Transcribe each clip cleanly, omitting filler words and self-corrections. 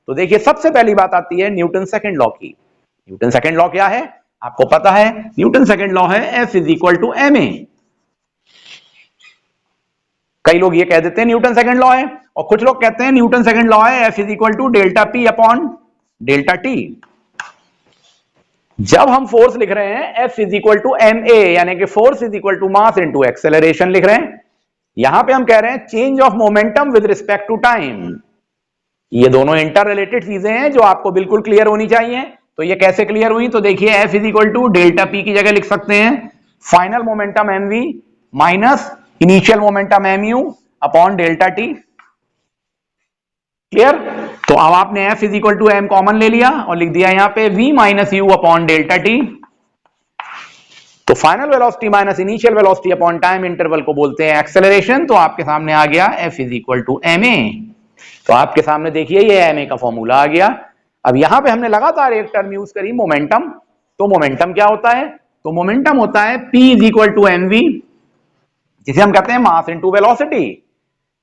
तो देखिए सबसे पहली बात आती है न्यूटन सेकंड लॉ की। न्यूटन सेकंड लॉ क्या है आपको पता है, न्यूटन सेकंड लॉ है F is equal to ma। कई लोग ये कह देते हैं न्यूटन सेकंड लॉ है, और कुछ लोग कहते हैं न्यूटन सेकंड लॉ है F is equal to delta P upon delta T। जब हम फोर्स लिख रहे हैं F is equal to ma, यानी कि force is equal to mass into acceleration लिख रहे हैं। यहां पे हम कह रहे हैं change of momentum with respect to time. ये दोनों इंटर रिलेटेड चीजें हैं जो आपको बिल्कुल क्लियर होनी चाहिए। तो ये कैसे क्लियर हुई, तो देखिए F is equal to delta P की जगह लिख सकते हैं final momentum mv minus initial momentum mu upon delta T। Clear. तो अब आपने F is equal to m common ले लिया और लिख दिया यहां पे v minus u upon delta T। तो final velocity minus initial velocity upon time interval को बोलते हैं एक्सेलरेशन। तो आपके सामने आ गया F is equal to ma। तो आपके सामने देखिए ये ma का फॉर्मूला आ गया। अब यहां पे हमने लगातार एक टर्म यूज करी मोमेंटम। तो मोमेंटम क्या होता है, तो मोमेंटम होता है P is equal to mv, जिसे हम कहते हैं mass into velocity.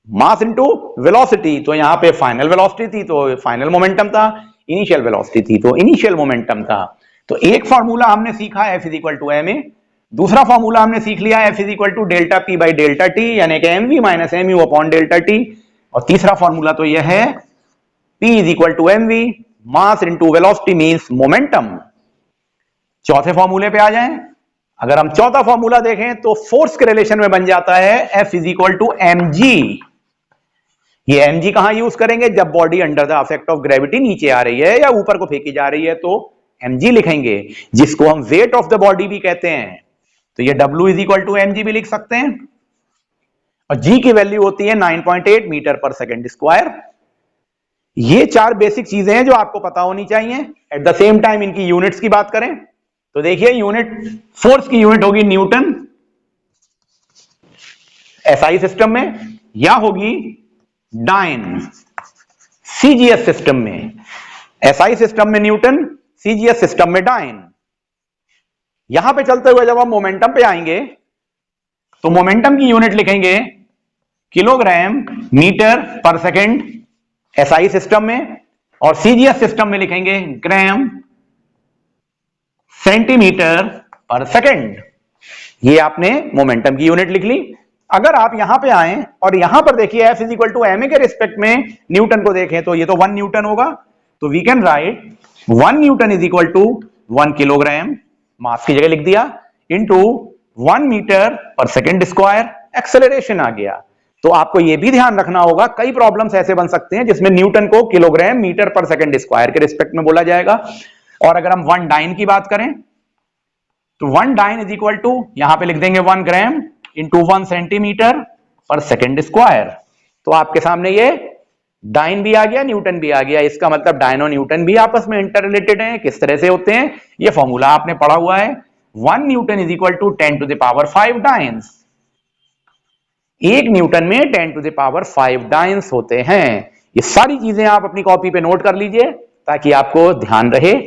Mass into velocity, तो यहां पे फाइनल वेलोसिटी थी तो फाइनल मोमेंटम था, इनिशियल वेलोसिटी थी तो इनिशियल मोमेंटम था। तो एक फॉर्मूला हमने सीखा F is equal to ma, दूसरा फॉर्मूला हमने सीख लिया F is equal to delta P by delta T, यानी कि mv minus mu upon delta T। और तीसरा फॉर्मूला तो यह है P is equal to mv mass into velocity means momentum. चौथे फॉर्मूले पे आ जाएं। अगर हम चौथा फॉर्मूला देखें तो फोर्स के रिलेशन में बन जाता है F is equal to mg। ये mg कहां यूज करेंगे, जब body under the effect of gravity नीचे आ रही है या ऊपर को फेंकी जा रही है तो mg लिखेंगे, जिसको हम वेट ऑफ द बॉडी भी कहते हैं। तो ये W is equal to mg भी लिख सकते हैं। और g की वैल्यू होती है 9.8 मीटर पर सेकेंड स्क्वायर। ये चार बेसिक चीजें हैं जो आपको पता होनी चाहिए। एट द सेम टाइम इनकी यूनिट्स की बात करें तो देखिए यूनिट फोर्स की यूनिट होगी न्यूटन SI सिस्टम में, या होगी डाइन CGS सिस्टम में। SI सिस्टम में न्यूटन, CGS सिस्टम में डाइन। यहां पे चलते हुए जब हम मोमेंटम पे आएंगे तो मोमेंटम की यूनिट लिखेंगे kilogram metre per second SI system में, और CGS सिस्टम में लिखेंगे ग्राम सेंटीमीटर पर सेकेंड। ये आपने मोमेंटम की यूनिट लिख ली। अगर आप यहां पे आए और यहां पर देखिए F is equal to ma के रिस्पेक्ट में न्यूटन को देखें तो ये तो 1 न्यूटन होगा। तो we can write 1 Newton is equal to 1 kilogram, mass की जगह लिख दिया, into 1 metre per second square, acceleration आ गया। तो आपको यह भी ध्यान रखना होगा, कई प्रॉब्लम्स ऐसे बन सकते हैं जिसमें न्यूटन को kilogram metre per second square के रिस्पेक्ट में बोला जाएगा। और अगर हम 1 डाइन की बात करें तो 1 डाइन इज इक्वल टू यहां पे लिख देंगे 1 ग्राम इंटू 1 सेंटीमीटर पर सेकेंड स्क्वायर। तो आपके सामने ये डाइन भी आ गया, न्यूटन भी आ गया। इसका मतलब डाइन और न्यूटन भी आपस में इंटर रिलेटेड हैं। किस तरह से होते हैं, ये फॉर्मूला आपने पढ़ा हुआ है, 1 Newton is equal to 10 to the power 5 dynes. 1 Newton में 10 टू द पावर 5 डाइन्स होते हैं। ये सारी चीजें आप अपनी कॉपी पे नोट कर लीजिए ताकि आपको ध्यान रहे।